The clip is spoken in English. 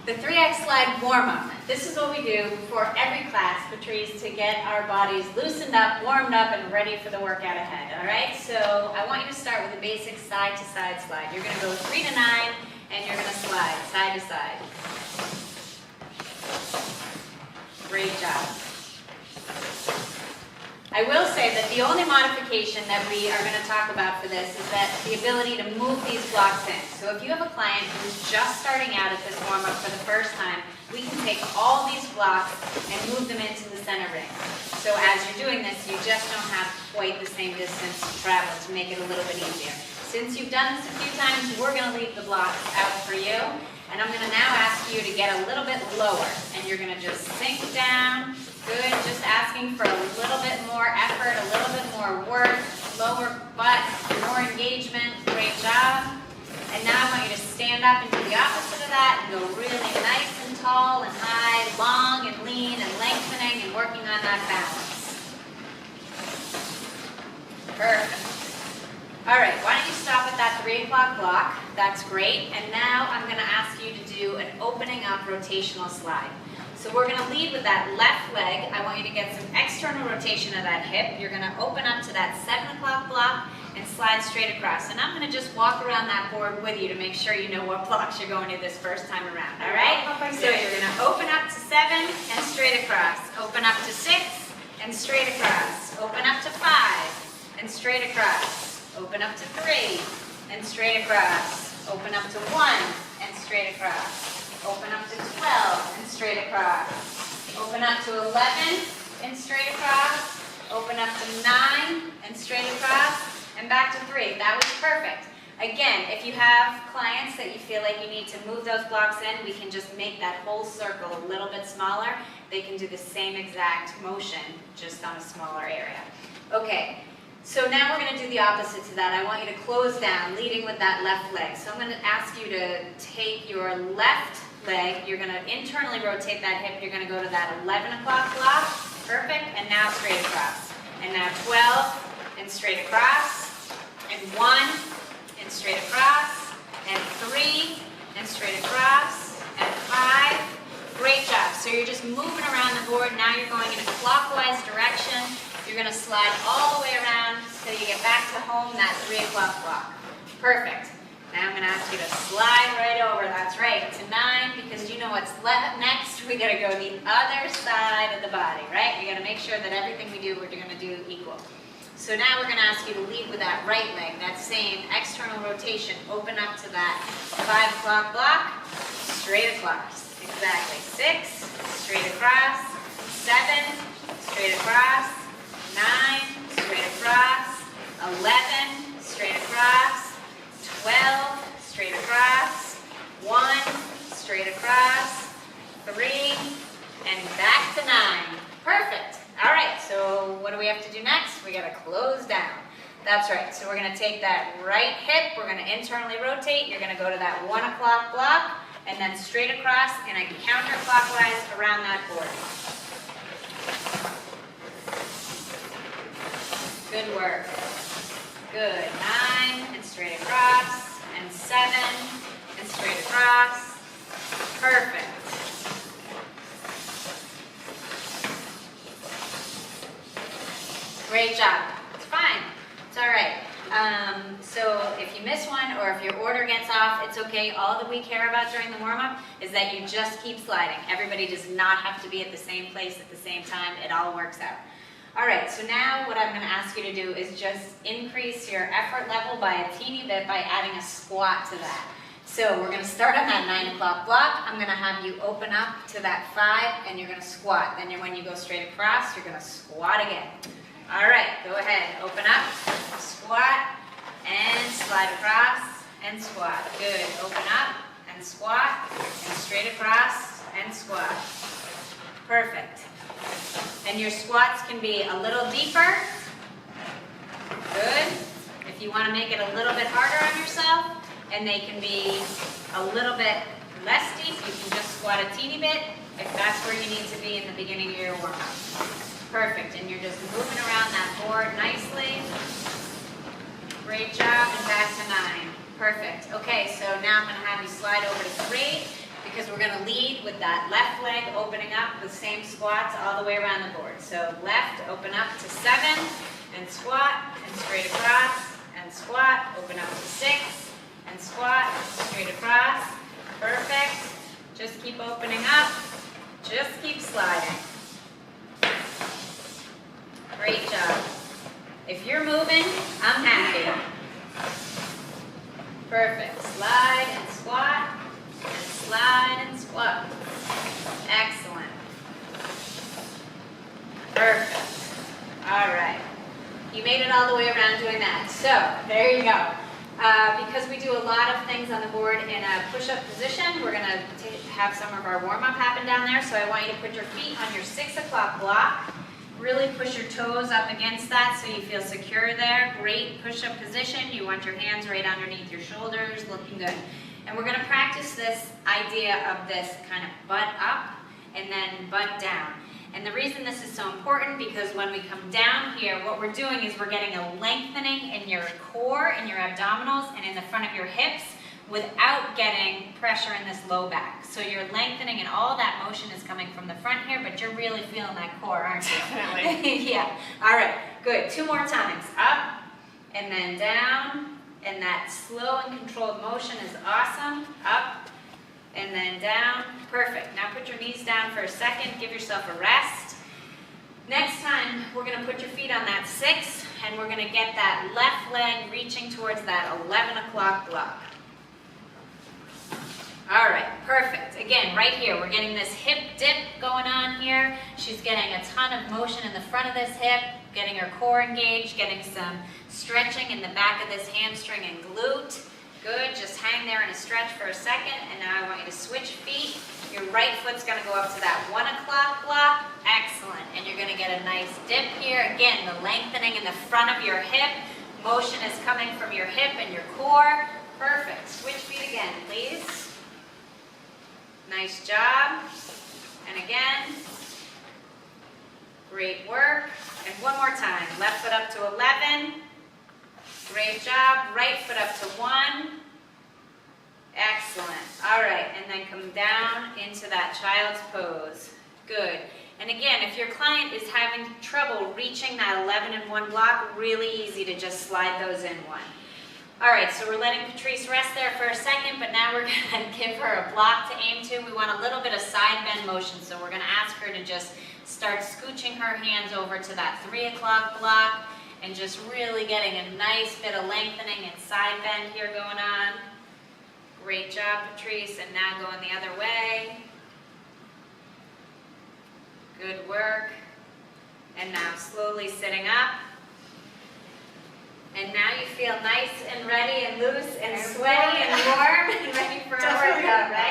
The 3X slide warm-up. This is what we do before every class, Patrice, to get our bodies loosened up, warmed up, and ready for the workout ahead, all right? So I want you to start with a basic side-to-side slide. You're going to go 3 to 9, and you're going to slide side to side. Great job. I will say that the only modification that we are going to talk about for this is that the ability to move these blocks in. So if you have a client who's just starting out at this warm-up for the first time, we can take all these blocks and move them into the center ring. So as you're doing this, you just don't have quite the same distance to travel to make it a little bit easier. Since you've done this a few times, we're going to leave the blocks out for you. And I'm going to now ask you to get a little bit lower. And you're going to just sink down. Good, just asking for a little bit more effort, a little bit more work, lower butt, more engagement. Great job. And now I want you to stand up and do the opposite of that and go really nice and tall and high, long and lean and lengthening and working on that balance. Perfect. All right, why don't you stop at that 3 o'clock block? That's great. And now I'm going to ask you to do an opening up rotational slide. So we're going to lead with that left leg. I want you to get some external rotation of that hip. You're going to open up to that 7 o'clock block and slide straight across. And I'm going to just walk around that board with you to make sure you know what blocks you're going to this first time around, all right? So you're going to open up to 7 and straight across. Open up to 6 and straight across. Open up to 5 and straight across. Open up to 3 and straight across. Open up to 1 and straight across. Open up to 12 and straight across. Open up to 11 and straight across. Open up to 9 and straight across. And back to 3. That was perfect. Again, if you have clients that you feel like you need to move those blocks in, we can just make that whole circle a little bit smaller. They can do the same exact motion, just on a smaller area. Okay. So now we're going to do the opposite to that. I want you to close down, leading with that left leg. So I'm going to ask you to take your left leg, you're going to internally rotate that hip, you're going to go to that 11 o'clock block, perfect, and now straight across. And now 12, and straight across, and 1, and straight across, and 3, and straight across, and 5. Great job. So you're just moving around the board. Now you're going in a clockwise direction. You're going to slide all the way around so you get back to home, that 3 o'clock block. Perfect. Now I'm going to ask you to slide right over, that's right, to 9, because you know what's left next. We got to go the other side of the body, right? We got to make sure that everything we do, we're going to do equal. So now we're going to ask you to lead with that right leg, that same external rotation. Open up to that 5 o'clock block, straight across. Exactly. 6, straight across. 7, straight across. 9, straight across. 11, straight across. 12, straight across. 1, straight across. 3, and back to 9. Perfect. All right, so what do we have to do next? We got to close down. That's right. So we're going to take that right hip. We're going to internally rotate. You're going to go to that 1 o'clock block and then straight across and a counterclockwise around that board. Good work. Good. 9 and straight across, and 7 and straight across. Perfect. Great job. It's fine. It's all right. So if you miss one or if your order gets off, it's okay. All that we care about during the warm-up is that you just keep sliding. Everybody does not have to be at the same place at the same time. It all works out. All right, so now what I'm going to ask you to do is just increase your effort level by a teeny bit by adding a squat to that. So we're going to start on that 9 o'clock block. I'm going to have you open up to that 5 and you're going to squat. Then when you go straight across, you're going to squat again. All right, go ahead. Open up, squat, and slide across, and squat. Good. Open up, and squat, and straight across, and squat. Perfect. And your squats can be a little deeper. Good. If you want to make it a little bit harder on yourself, and they can be a little bit less deep, you can just squat a teeny bit if that's where you need to be in the beginning of your warm-up. Perfect. And you're just moving around that board nicely. Great job. And back to 9. Perfect. Okay, so now I'm going to have you slide over to 3. because we're going to lead with that left leg opening up with same squats all the way around the board. So left, open up to 7, and squat, and straight across, and squat, open up to 6, and squat, straight across. Perfect. Just keep opening up. Just keep sliding. Great job. If you're moving, I'm happy. Perfect. Slide and squat, and slide and squat. Excellent. Perfect. All right. You made it all the way around doing that. So, there you go. Because we do a lot of things on the board in a push-up position, we're going to have some of our warm-up happen down there. So I want you to put your feet on your 6 o'clock block. Really push your toes up against that so you feel secure there. Great push-up position. You want your hands right underneath your shoulders, looking good. And we're going to practice this idea of this kind of butt up and then butt down. And the reason this is so important, because when we come down here, what we're doing is we're getting a lengthening in your core, in your abdominals, and in the front of your hips without getting pressure in this low back. So you're lengthening and all that motion is coming from the front here, but you're really feeling that core, aren't you? Definitely. Yeah. All right, good. 2 more times. Up and then down. And that slow and controlled motion is awesome. Up and then down. Perfect. Now put your knees down for a second. Give yourself a rest. Next time, we're going to put your feet on that 6, and we're going to get that left leg reaching towards that 11 o'clock block. All right, perfect. Again, right here, we're getting this hip dip going on here. She's getting a ton of motion in the front of this hip, getting her core engaged, getting some stretching in the back of this hamstring and glute. Good, just hang there in a stretch for a second, and now I want you to switch feet. Your right foot's gonna go up to that 1 o'clock block. Excellent, and you're gonna get a nice dip here. Again, the lengthening in the front of your hip. Motion is coming from your hip and your core. Perfect, switch feet again, please. Nice job, and again. Great work, and one more time. Left foot up to 11. Great job. Right foot up to 1. Excellent. All right, and then come down into that child's pose. Good. And again, if your client is having trouble reaching that 11 and 1 block, really easy to just slide those in one. All right, so we're letting Patrice rest there for a second, but now we're going to give her a block to aim to. We want a little bit of side bend motion, so we're going to ask her to just start scooching her hands over to that 3 o'clock block, and just really getting a nice bit of lengthening and side bend here going on. Great job, Patrice, and now going the other way. Good work. And now slowly sitting up. And now you feel nice and ready and loose and sweaty and warm and ready for a workout, right?